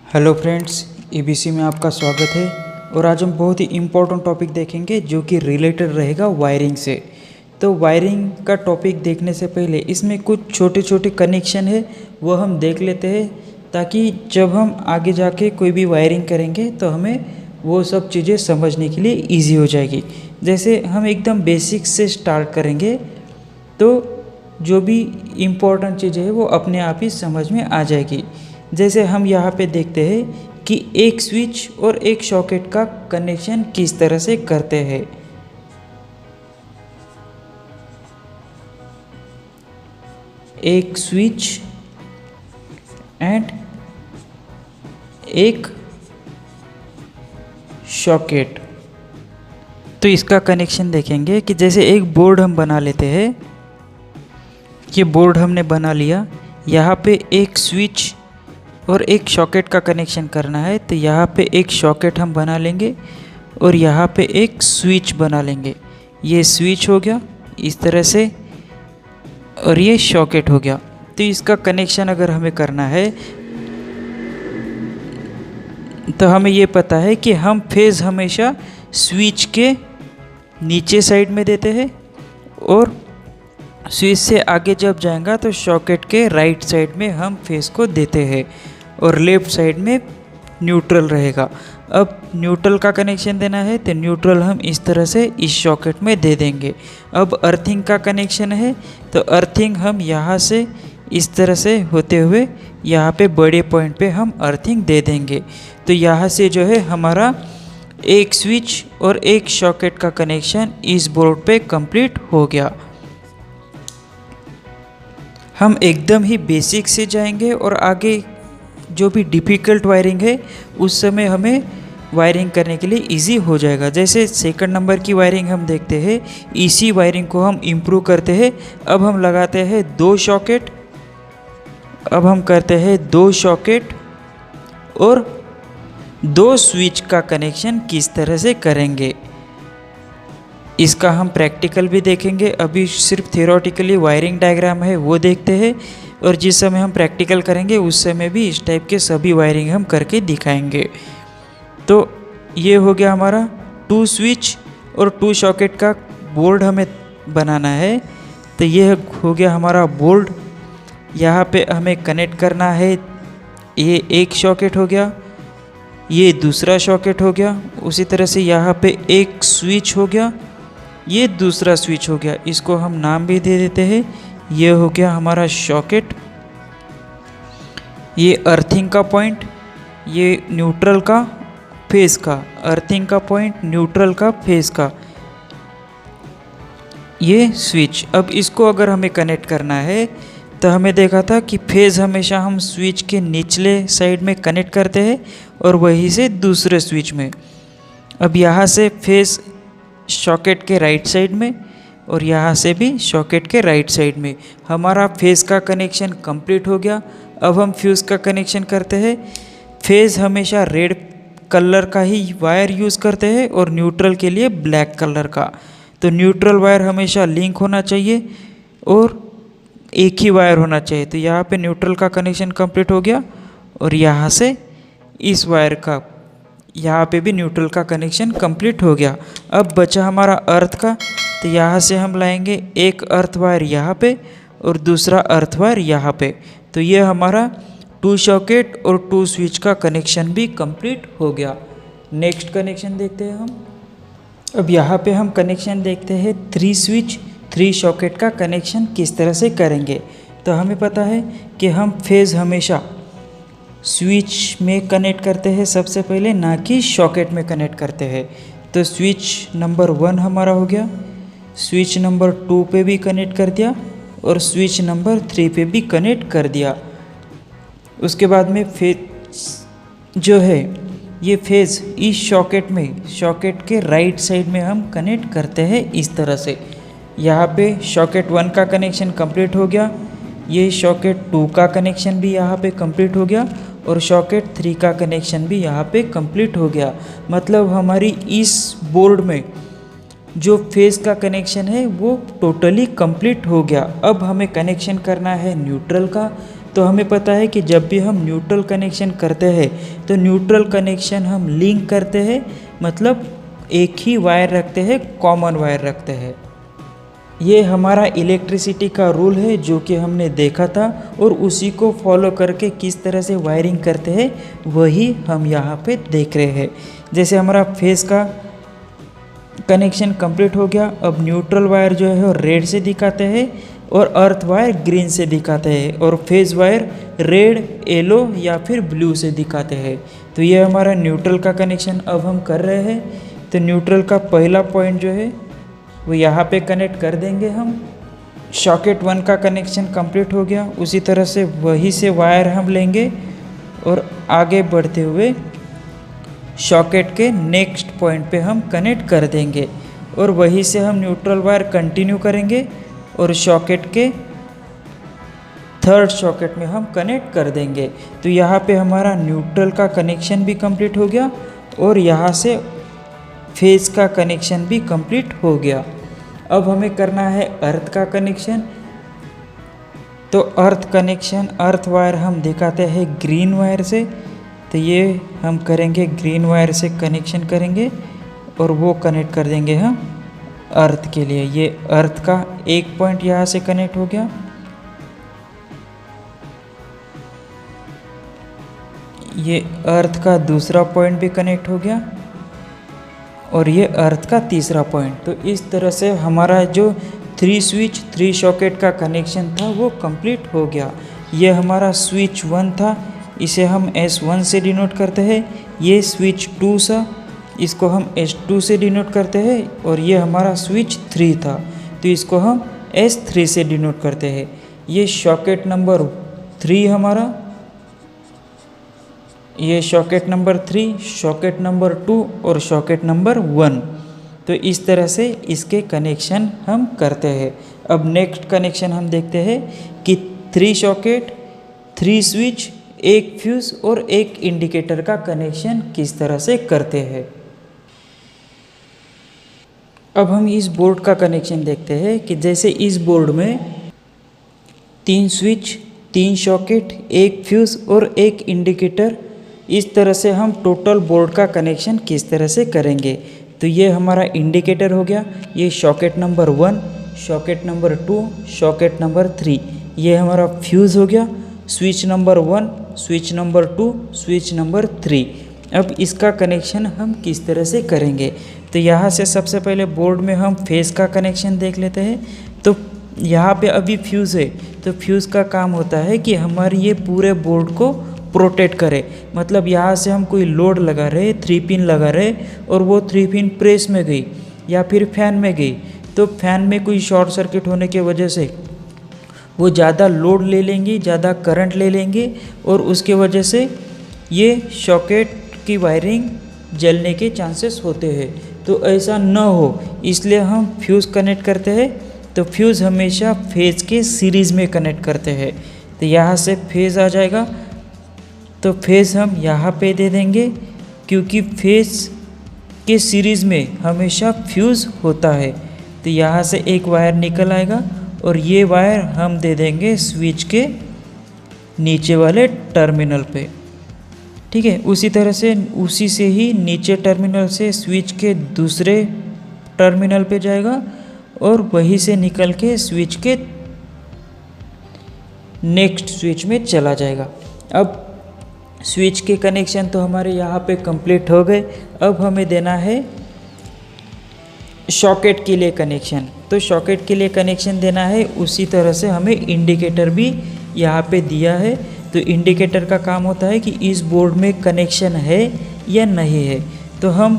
Hello friends, EBC में आपका स्वागत है। और आज हम बहुत ही इम्पोर्टेंट टॉपिक देखेंगे जो कि रिलेटेड रहेगा वायरिंग से। तो वायरिंग का टॉपिक देखने से पहले इसमें कुछ छोटे छोटे कनेक्शन है वो हम देख लेते हैं, ताकि जब हम आगे जाके कोई भी वायरिंग करेंगे तो हमें वो सब चीज़ें समझने के लिए ईजी हो जाएगी। जैसे हम एकदम बेसिक से स्टार्ट करेंगे तो जो भी इम्पोर्टेंट चीज़ें हैं वो अपने आप ही समझ में आ जाएगी। जैसे हम यहाँ पे देखते हैं कि एक स्विच और एक सॉकेट का कनेक्शन किस तरह से करते हैं। एक स्विच एंड एक सॉकेट। तो इसका कनेक्शन देखेंगे कि जैसे एक बोर्ड हम बना लेते हैं, ये बोर्ड हमने बना लिया, यहाँ पे एक स्विच और एक सॉकेट का कनेक्शन करना है। तो यहाँ पे एक सॉकेट हम बना लेंगे और यहाँ पे एक स्विच बना लेंगे। ये स्विच हो गया इस तरह से और ये सॉकेट हो गया। तो इसका कनेक्शन अगर हमें करना है तो हमें ये पता है कि हम फेज़ हमेशा स्विच के नीचे साइड में देते हैं और स्विच से आगे जब जाएगा तो सॉकेट के राइट साइड में हम फेस को देते हैं और लेफ़्ट साइड में न्यूट्रल रहेगा। अब न्यूट्रल का कनेक्शन देना है तो न्यूट्रल हम इस तरह से इस सॉकेट में दे देंगे। अब अर्थिंग का कनेक्शन है तो अर्थिंग हम यहाँ से इस तरह से होते हुए यहाँ पे बड़े पॉइंट पे हम अर्थिंग दे देंगे। तो यहाँ से जो है हमारा एक स्विच और एक सॉकेट का कनेक्शन इस बोर्ड पे कंप्लीट हो गया। हम एकदम ही बेसिक से जाएंगे और आगे जो भी डिफ़िकल्ट वायरिंग है उस समय हमें वायरिंग करने के लिए इजी हो जाएगा। जैसे सेकंड नंबर की वायरिंग हम देखते हैं, इसी वायरिंग को हम इम्प्रूव करते हैं। अब हम लगाते हैं दो सॉकेट, अब हम करते हैं दो सॉकेट और दो स्विच का कनेक्शन किस तरह से करेंगे इसका हम प्रैक्टिकल भी देखेंगे। अभी सिर्फ थियोरेटिकली वायरिंग डायग्राम है वो देखते हैं, और जिस समय हम प्रैक्टिकल करेंगे उस समय भी इस टाइप के सभी वायरिंग हम करके दिखाएंगे। तो ये हो गया हमारा टू स्विच और टू सॉकेट का बोर्ड हमें बनाना है। तो ये हो गया हमारा बोर्ड। यहाँ पे हमें कनेक्ट करना है, ये एक सॉकेट हो गया, ये दूसरा सॉकेट हो गया। उसी तरह से यहाँ पे एक स्विच हो गया, ये दूसरा स्विच हो गया। इसको हम नाम भी दे देते हैं, ये हो गया हमारा सॉकेट। ये अर्थिंग का पॉइंट, ये न्यूट्रल का फेस का, अर्थिंग का पॉइंट न्यूट्रल का फेस का, ये स्विच। अब इसको अगर हमें कनेक्ट करना है तो हमें देखा था कि फेज़ हमेशा हम स्विच के निचले साइड में कनेक्ट करते हैं और वहीं से दूसरे स्विच में। अब यहाँ से फेज़ सॉकेट के राइट साइड में और यहाँ से भी सॉकेट के राइट साइड में हमारा फेज़ का कनेक्शन कंप्लीट हो गया। अब हम फ्यूज़ का कनेक्शन करते हैं। फेज़ हमेशा रेड कलर का ही वायर यूज़ करते हैं और न्यूट्रल के लिए ब्लैक कलर का। तो न्यूट्रल वायर हमेशा लिंक होना चाहिए और एक ही वायर होना चाहिए। तो यहाँ पे न्यूट्रल का कनेक्शन कंप्लीट हो गया और यहाँ से इस वायर का, यहाँ पे भी न्यूट्रल का कनेक्शन कंप्लीट हो गया। अब बचा हमारा अर्थ का, तो यहाँ से हम लाएंगे एक अर्थ वायर यहाँ पे और दूसरा अर्थ वायर यहाँ पे। तो ये हमारा टू सॉकेट और टू स्विच का कनेक्शन भी कंप्लीट हो गया। नेक्स्ट कनेक्शन देखते हैं हम। अब यहाँ पे हम कनेक्शन देखते हैं थ्री स्विच थ्री सॉकेट का कनेक्शन किस तरह से करेंगे। तो हमें पता है कि हम फेज़ हमेशा स्विच में कनेक्ट करते हैं सबसे पहले, ना कि सॉकेट में कनेक्ट करते हैं। तो स्विच नंबर 1 हमारा हो गया, स्विच नंबर 2 पे भी कनेक्ट कर दिया और स्विच नंबर 3 पे भी कनेक्ट कर दिया। उसके बाद में फेज जो है ये फेज़ इस सॉकेट में, सॉकेट के राइट साइड में हम कनेक्ट करते हैं इस तरह से। यहाँ पे सॉकेट 1 का कनेक्शन कंप्लीट हो गया, ये सॉकेट 2 का कनेक्शन भी यहाँ पे कंप्लीट हो गया और सॉकेट 3 का कनेक्शन भी यहाँ पे कंप्लीट हो गया। मतलब हमारी इस बोर्ड में जो फेज़ का कनेक्शन है वो टोटली कंप्लीट हो गया। अब हमें कनेक्शन करना है न्यूट्रल का। तो हमें पता है कि जब भी हम न्यूट्रल कनेक्शन करते हैं तो न्यूट्रल कनेक्शन हम लिंक करते हैं, मतलब एक ही वायर रखते हैं, कॉमन वायर रखते हैं। ये हमारा इलेक्ट्रिसिटी का रूल है जो कि हमने देखा था, और उसी को फॉलो करके किस तरह से वायरिंग करते हैं वही हम यहाँ पे देख रहे हैं। जैसे हमारा फेस का कनेक्शन कंप्लीट हो गया। अब न्यूट्रल वायर जो है वो रेड से दिखाते हैं और अर्थ वायर ग्रीन से दिखाते हैं, और फेज वायर रेड, येलो या फिर ब्लू से दिखाते हैं। तो ये हमारा न्यूट्रल का कनेक्शन अब हम कर रहे हैं। तो न्यूट्रल का पहला पॉइंट जो है वो यहाँ पे कनेक्ट कर देंगे हम। सॉकेट 1 का कनेक्शन कंप्लीट हो गया। उसी तरह से वही से वायर हम लेंगे और आगे बढ़ते हुए सॉकेट के नेक्स्ट पॉइंट पे हम कनेक्ट कर देंगे, और वहीं से हम न्यूट्रल वायर कंटिन्यू करेंगे और सॉकेट के थर्ड सॉकेट में हम कनेक्ट कर देंगे। तो यहाँ पे हमारा न्यूट्रल का कनेक्शन भी कंप्लीट हो गया और यहाँ से फेज का कनेक्शन भी कंप्लीट हो गया। अब हमें करना है अर्थ का कनेक्शन। तो अर्थ कनेक्शन, अर्थ वायर हम दिखाते हैं ग्रीन वायर से। तो ये हम करेंगे ग्रीन वायर से कनेक्शन करेंगे और वो कनेक्ट कर देंगे हम अर्थ के लिए। ये अर्थ का एक पॉइंट यहाँ से कनेक्ट हो गया। ये अर्थ का दूसरा पॉइंट भी कनेक्ट हो गया और ये अर्थ का तीसरा पॉइंट। तो इस तरह से हमारा जो 3 स्विच 3 सॉकेट का कनेक्शन था वो कंप्लीट हो गया। ये हमारा स्विच 1 था, इसे हम S1 से डिनोट करते हैं। ये स्विच 2 था, इसको हम S2 से डिनोट करते हैं। और ये हमारा स्विच 3 था, तो इसको हम S3 से डिनोट करते हैं। ये सॉकेट नंबर 3 हमारा, ये सॉकेट नंबर 3, सॉकेट नंबर 2 और सॉकेट नंबर 1। तो इस तरह से इसके कनेक्शन हम करते हैं। अब नेक्स्ट कनेक्शन हम देखते हैं कि 3 सॉकेट 3 स्विच, एक फ्यूज़ और एक इंडिकेटर का कनेक्शन किस तरह से करते हैं। अब हम इस बोर्ड का कनेक्शन देखते हैं कि जैसे इस बोर्ड में 3 स्विच, 3 सॉकेट, एक फ्यूज़ और एक इंडिकेटर, इस तरह से हम टोटल बोर्ड का कनेक्शन किस तरह से करेंगे। तो ये हमारा इंडिकेटर हो गया, ये socket number 1, socket number 2, socket number 3। ये हमारा फ्यूज़ हो गया, switch number 1, switch number 2, switch number 3। अब इसका कनेक्शन हम किस तरह से करेंगे। तो यहाँ से सबसे पहले बोर्ड में हम फेस का कनेक्शन देख लेते हैं। तो यहाँ पे अभी फ्यूज़ है, तो फ्यूज़ का काम होता है कि हमारी ये पूरे बोर्ड को प्रोटेक्ट करे। मतलब यहाँ से हम कोई लोड लगा रहे, 3 पिन लगा रहे और वो 3 पिन प्रेस में गई या फिर फैन में गई, तो फैन में कोई शॉर्ट सर्किट होने की वजह से वो ज़्यादा लोड ले लेंगी, ज़्यादा करंट ले लेंगे और उसके वजह से ये सॉकेट की वायरिंग जलने के चांसेस होते हैं। तो ऐसा न हो इसलिए हम फ्यूज़ कनेक्ट करते हैं। तो फ्यूज़ हमेशा फेज के सीरीज़ में कनेक्ट करते हैं। तो यहाँ से फेज आ जाएगा, तो फेज हम यहाँ पे दे देंगे क्योंकि फेज के सीरीज़ में हमेशा फ्यूज़ होता है। तो यहाँ से एक वायर निकल आएगा और ये वायर हम दे देंगे स्विच के नीचे वाले टर्मिनल पे। ठीक है, उसी तरह से उसी से ही नीचे टर्मिनल से स्विच के दूसरे टर्मिनल पे जाएगा और वहीं से निकल के स्विच के नेक्स्ट स्विच में चला जाएगा। अब स्विच के कनेक्शन तो हमारे यहाँ पे कंप्लीट हो गए। अब हमें देना है सॉकेट के लिए कनेक्शन। तो सॉकेट के लिए कनेक्शन देना है, उसी तरह से हमें इंडिकेटर भी यहाँ पे दिया है। तो इंडिकेटर का काम होता है कि इस बोर्ड में कनेक्शन है या नहीं है। तो हम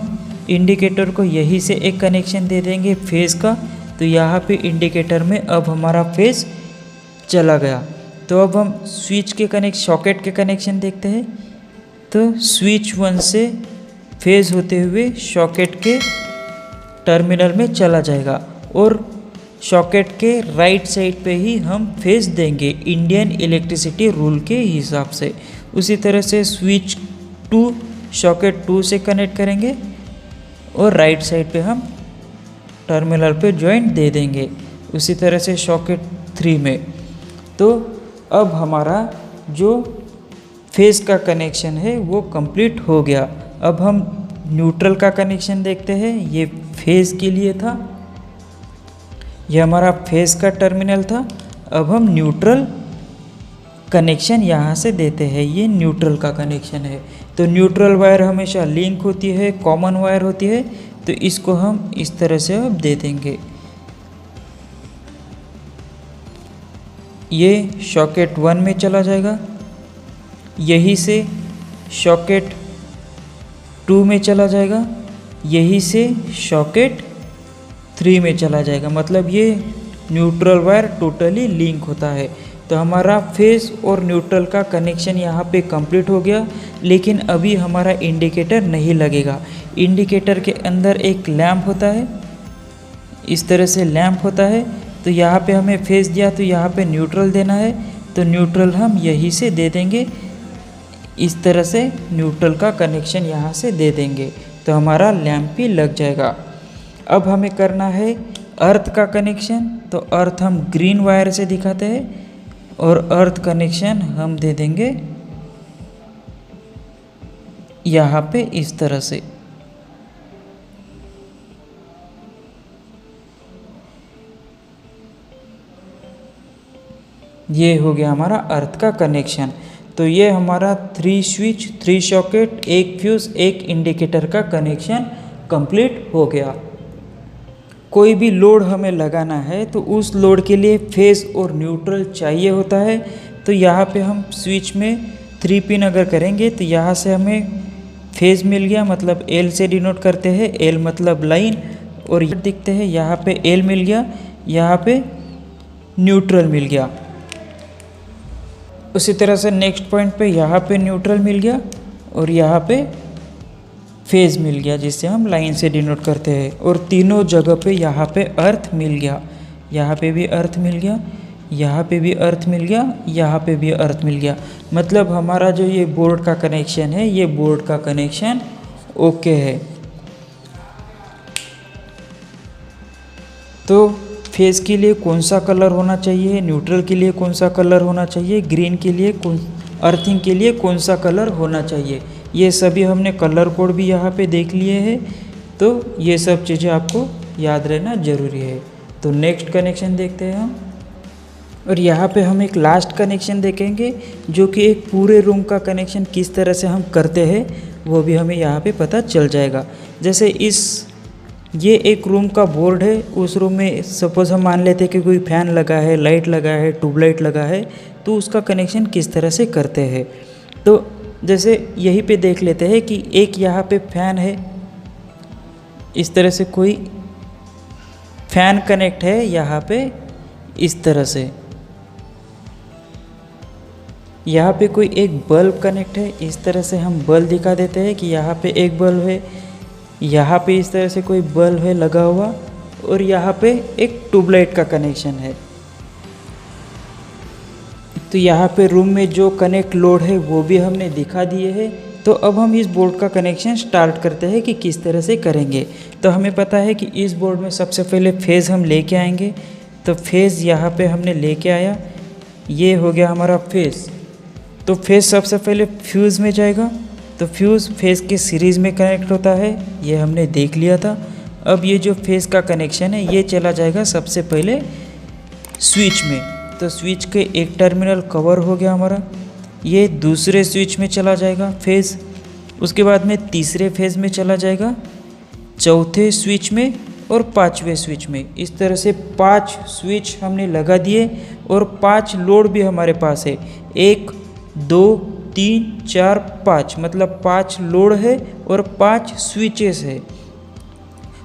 इंडिकेटर को यहीं से एक कनेक्शन दे देंगे फेज का। तो यहाँ पे इंडिकेटर में अब हमारा फेज चला गया। तो अब हम स्विच के सॉकेट के कनेक्शन देखते हैं। तो स्विच 1 से फेज होते हुए सॉकेट के टर्मिनल में चला जाएगा और सॉकेट के राइट साइड पे ही हम फेज देंगे इंडियन इलेक्ट्रिसिटी रूल के हिसाब से। उसी तरह से स्विच 2 सॉकेट 2 से कनेक्ट करेंगे और राइट साइड पे हम टर्मिनल पे जॉइंट दे देंगे। उसी तरह से सॉकेट 3 में। तो अब हमारा जो फेस का कनेक्शन है वो कंप्लीट हो गया। अब हम न्यूट्रल का कनेक्शन देखते हैं। ये फेस के लिए था, ये हमारा फेस का टर्मिनल था। अब हम न्यूट्रल कनेक्शन यहाँ से देते हैं, ये न्यूट्रल का कनेक्शन है। तो न्यूट्रल वायर हमेशा लिंक होती है, कॉमन वायर होती है, तो इसको हम इस तरह से अब दे देंगे। ये सॉकेट 1 में चला जाएगा, यही से सॉकेट 2 में चला जाएगा, यही से सॉकेट 3 में चला जाएगा। मतलब ये न्यूट्रल वायर टोटली लिंक होता है। तो हमारा फेस और न्यूट्रल का कनेक्शन यहाँ पे कंप्लीट हो गया। लेकिन अभी हमारा इंडिकेटर नहीं लगेगा। इंडिकेटर के अंदर एक लैंप होता है, इस तरह से लैंप होता है। तो यहाँ पे हमें फेस दिया, तो यहाँ पे न्यूट्रल देना है, तो न्यूट्रल हम यहीं से दे देंगे। इस तरह से न्यूट्रल का कनेक्शन यहाँ से दे देंगे, तो हमारा लैंप भी लग जाएगा। अब हमें करना है अर्थ का कनेक्शन। तो अर्थ हम ग्रीन वायर से दिखाते हैं, और अर्थ कनेक्शन हम दे देंगे यहाँ पे इस तरह से। ये हो गया हमारा अर्थ का कनेक्शन। तो ये हमारा 3 स्विच, 3 सॉकेट, 1 फ्यूज़, 1 इंडिकेटर का कनेक्शन कंप्लीट हो गया। कोई भी लोड हमें लगाना है तो उस लोड के लिए फेस और न्यूट्रल चाहिए होता है। तो यहाँ पे हम स्विच में 3 पिन अगर करेंगे तो यहाँ से हमें फेस मिल गया, मतलब एल से डिनोट करते हैं, एल मतलब लाइन, और ये दिखते हैं यहाँ पे एल मिल गया, यहाँ पे न्यूट्रल मिल गया। उसी तरह से नेक्स्ट पॉइंट पे यहाँ पे न्यूट्रल मिल गया और यहाँ पे फेज मिल गया, जिससे हम लाइन से डिनोट करते हैं। और तीनों जगह पे यहाँ पे अर्थ मिल गया, यहाँ पे भी अर्थ मिल गया, यहाँ पे भी अर्थ मिल गया, यहाँ पे भी अर्थ मिल गया। मतलब हमारा जो ये बोर्ड का कनेक्शन है, ये बोर्ड का कनेक्शन ओके है। तो फेस के लिए कौन सा कलर होना चाहिए, न्यूट्रल के लिए कौन सा कलर होना चाहिए, ग्रीन के लिए अर्थिंग के लिए कौन सा कलर होना चाहिए, ये सभी हमने कलर कोड भी यहाँ पे देख लिए हैं। तो ये सब चीज़ें आपको याद रहना ज़रूरी है। तो नेक्स्ट कनेक्शन देखते हैं हम, और यहाँ पे हम एक लास्ट कनेक्शन देखेंगे, जो कि एक पूरे रूम का कनेक्शन किस तरह से हम करते हैं वो भी हमें यहाँ पे पता चल जाएगा। जैसे ये एक रूम का बोर्ड है, उस रूम में सपोज़ हम मान लेते हैं कि कोई फ़ैन लगा है, लाइट लगा है, ट्यूबलाइट लगा है, तो उसका कनेक्शन किस तरह से करते हैं। तो जैसे यहीं पे देख लेते हैं कि एक यहाँ पे फ़ैन है, इस तरह से कोई फ़ैन कनेक्ट है यहाँ पे इस तरह से। यहाँ पे कोई एक बल्ब कनेक्ट है, इस तरह से हम बल्ब दिखा देते हैं कि यहाँ पे एक बल्ब है, यहाँ पे इस तरह से कोई बल्ब है लगा हुआ, और यहाँ पे एक ट्यूबलाइट का कनेक्शन है। तो यहाँ पे रूम में जो कनेक्ट लोड है वो भी हमने दिखा दिए है। तो अब हम इस बोर्ड का कनेक्शन स्टार्ट करते हैं कि किस तरह से करेंगे। तो हमें पता है कि इस बोर्ड में सबसे पहले फेज़ हम लेके आएंगे। तो फेज़ यहाँ पे हमने लेके आया, ये हो गया हमारा फेज़। तो फेज़ सबसे पहले फ्यूज़ में जाएगा। तो फ्यूज़ फेज़ के सीरीज़ में कनेक्ट होता है, ये हमने देख लिया था। अब ये जो फेज़ का कनेक्शन है ये चला जाएगा सबसे पहले स्विच में। तो स्विच के एक टर्मिनल कवर हो गया हमारा, ये दूसरे स्विच में चला जाएगा फेज़, उसके बाद में तीसरे फेज़ में चला जाएगा, चौथे स्विच में और पांचवें स्विच में। इस तरह से 5 स्विच हमने लगा दिए, और 5 लोड भी हमारे पास है, 1 2 3 4 5, मतलब 5 लोड है और 5 स्विचेस है।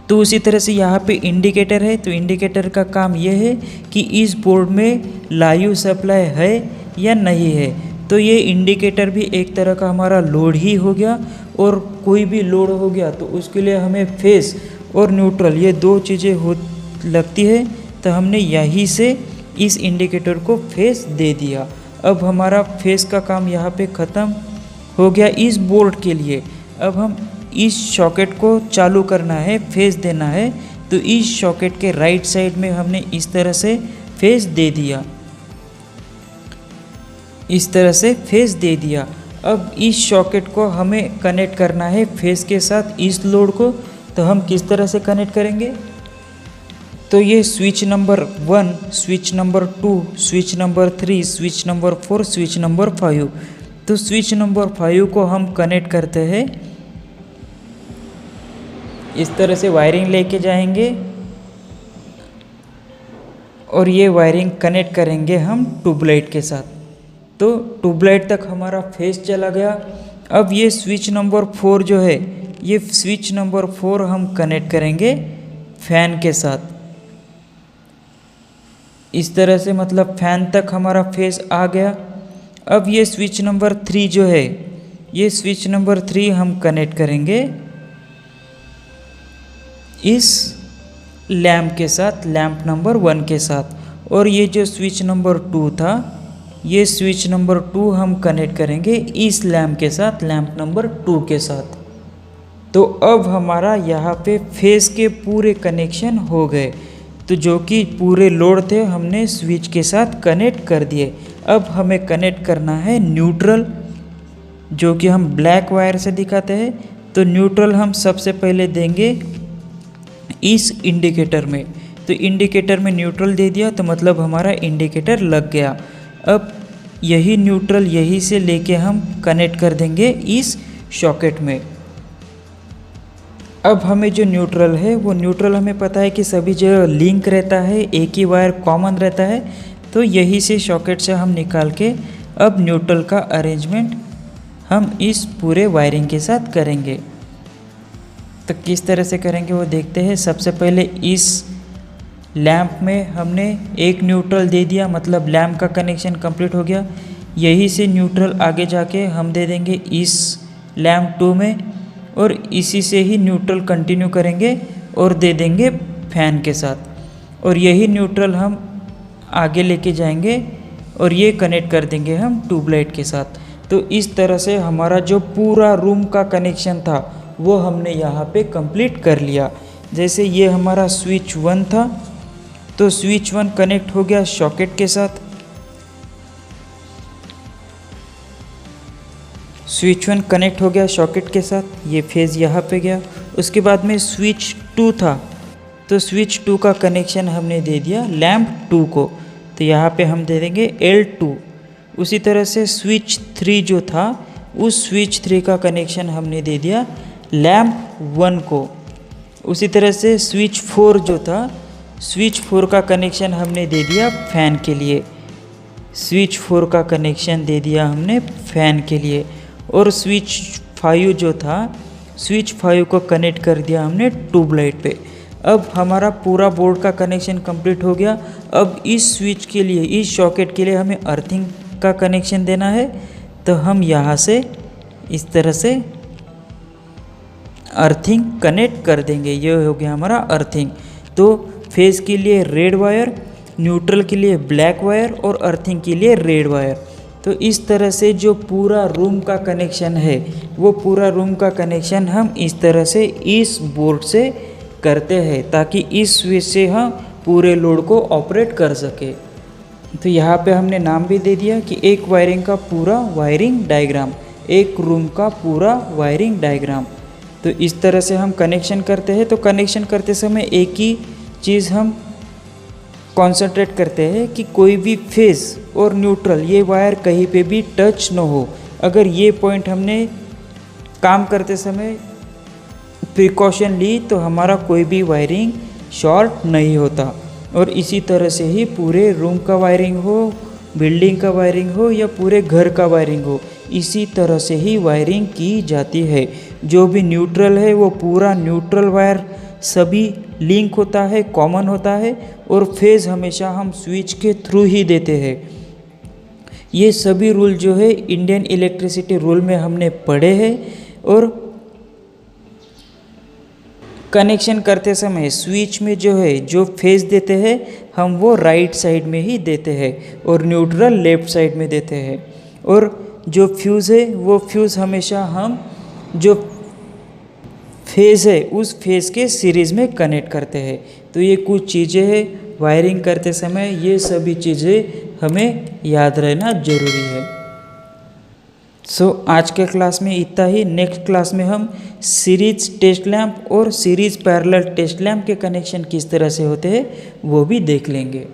तो उसी तरह से यहाँ पे इंडिकेटर है। तो इंडिकेटर का काम ये है कि इस बोर्ड में लाइव सप्लाई है या नहीं है। तो ये इंडिकेटर भी एक तरह का हमारा लोड ही हो गया, और कोई भी लोड हो गया तो उसके लिए हमें फेस और न्यूट्रल ये 2 चीज़ें हो लगती है। तो हमने यहीं से इस इंडिकेटर को फेस दे दिया। अब हमारा फेस का काम यहाँ पे ख़त्म हो गया इस बोर्ड के लिए। अब हम इस सॉकेट को चालू करना है, फेस देना है। तो इस सॉकेट के राइट साइड में हमने इस तरह से फेस दे दिया। इस तरह से फेस दे दिया। अब इस सॉकेट को हमें कनेक्ट करना है फेस के साथ इस लोड को। तो हम किस तरह से कनेक्ट करेंगे? तो ये switch number 1, switch number 2, switch number 3, switch number 4, switch number 5। तो स्विच नंबर 5 को हम कनेक्ट करते हैं, इस तरह से वायरिंग लेके जाएंगे और ये वायरिंग कनेक्ट करेंगे हम ट्यूबलाइट के साथ। तो ट्यूबलाइट तक हमारा फेस चला गया। अब ये स्विच नंबर 4 जो है, ये स्विच नंबर 4 हम कनेक्ट करेंगे फैन के साथ। इस तरह से मतलब फैन तक हमारा फेस आ गया। अब ये स्विच नंबर 3 जो है, ये स्विच नंबर 3 हम कनेक्ट करेंगे इस लैंप के साथ, लैंप नंबर 1 के साथ। और ये जो स्विच नंबर 2 था, ये स्विच नंबर 2 हम कनेक्ट करेंगे इस लैंप के साथ, लैंप नंबर 2 के साथ। तो अब हमारा यहाँ पे फेस के पूरे कनेक्शन हो गए। तो जो कि पूरे लोड थे हमने स्विच के साथ कनेक्ट कर दिए। अब हमें कनेक्ट करना है न्यूट्रल, जो कि हम ब्लैक वायर से दिखाते हैं। तो न्यूट्रल हम सबसे पहले देंगे इस इंडिकेटर में। तो इंडिकेटर में न्यूट्रल दे दिया, तो मतलब हमारा इंडिकेटर लग गया। अब यही न्यूट्रल यहीं से लेके हम कनेक्ट कर देंगे इस सॉकेट में। अब हमें जो न्यूट्रल है, वो न्यूट्रल हमें पता है कि सभी जगह लिंक रहता है, एक ही वायर कॉमन रहता है। तो यही से सॉकेट से हम निकाल के अब न्यूट्रल का अरेंजमेंट हम इस पूरे वायरिंग के साथ करेंगे। तो किस तरह से करेंगे वो देखते हैं। सबसे पहले इस लैंप में हमने एक न्यूट्रल दे दिया, मतलब लैंप का कनेक्शन कंप्लीट हो गया। यही से न्यूट्रल आगे जाके हम दे देंगे इस लैंप 2 में, और इसी से ही न्यूट्रल कंटिन्यू करेंगे और दे देंगे फैन के साथ। और यही न्यूट्रल हम आगे लेके जाएंगे और ये कनेक्ट कर देंगे हम ट्यूबलाइट के साथ। तो इस तरह से हमारा जो पूरा रूम का कनेक्शन था वो हमने यहाँ पे कंप्लीट कर लिया। जैसे ये हमारा स्विच 1 था, तो स्विच 1 कनेक्ट हो गया सॉकेट के साथ। स्विच 1 कनेक्ट हो गया सॉकेट के साथ, ये फेज़ यहाँ पे गया। उसके बाद में स्विच 2 था, तो स्विच 2 का कनेक्शन हमने दे दिया लैंप 2 को। तो यहाँ पे हम दे देंगे L2। उसी तरह से स्विच 3 जो था, उस स्विच 3 का कनेक्शन हमने दे दिया लैंप 1 को। उसी तरह से स्विच 4 जो था, स्विच 4 का कनेक्शन हमने दे दिया फैन के लिए। स्विच 4 का कनेक्शन दे दिया हमने फैन के लिए। और स्विच 5 जो था, स्विच 5 को कनेक्ट कर दिया हमने ट्यूबलाइट पे। अब हमारा पूरा बोर्ड का कनेक्शन कंप्लीट हो गया। अब इस स्विच के लिए, इस सॉकेट के लिए हमें अर्थिंग का कनेक्शन देना है। तो हम यहाँ से इस तरह से अर्थिंग कनेक्ट कर देंगे। ये हो गया हमारा अर्थिंग। तो फेस के लिए रेड वायर, न्यूट्रल के लिए ब्लैक वायर और अर्थिंग के लिए रेड वायर। तो इस तरह से जो पूरा रूम का कनेक्शन है, वो पूरा रूम का कनेक्शन हम इस तरह से इस बोर्ड से करते हैं, ताकि इस स्विच से हम पूरे लोड को ऑपरेट कर सके। तो यहाँ पे हमने नाम भी दे दिया कि एक वायरिंग का पूरा वायरिंग डायग्राम, एक रूम का पूरा वायरिंग डायग्राम। तो इस तरह से हम कनेक्शन करते हैं। तो कनेक्शन करते समय एक ही चीज़ हम कॉन्सेंट्रेट करते हैं कि कोई भी फेस और न्यूट्रल, ये वायर कहीं पे भी टच न हो। अगर ये पॉइंट हमने काम करते समय प्रिकॉशन ली, तो हमारा कोई भी वायरिंग शॉर्ट नहीं होता। और इसी तरह से ही पूरे रूम का वायरिंग हो, बिल्डिंग का वायरिंग हो या पूरे घर का वायरिंग हो, इसी तरह से ही वायरिंग की जाती है। जो भी न्यूट्रल है वो पूरा न्यूट्रल वायर सभी लिंक होता है, कॉमन होता है। और फेज़ हमेशा हम स्विच के थ्रू ही देते हैं। ये सभी रूल जो है इंडियन इलेक्ट्रिसिटी रूल में हमने पढ़े हैं। और कनेक्शन करते समय स्विच में जो है, जो फेज़ देते हैं हम वो राइट साइड में ही देते हैं और न्यूट्रल लेफ़्ट साइड में देते हैं। और जो फ्यूज़ है, वो फ्यूज़ हमेशा हम जो फेज़ है उस फेज़ के सीरीज़ में कनेक्ट करते हैं। तो ये कुछ चीज़ें हैं वायरिंग करते समय, ये सभी चीज़ें हमें याद रहना ज़रूरी है। आज के क्लास में इतना ही। नेक्स्ट क्लास में हम सीरीज टेस्ट लैंप और सीरीज पैरेलल टेस्ट लैंप के कनेक्शन किस तरह से होते हैं वो भी देख लेंगे।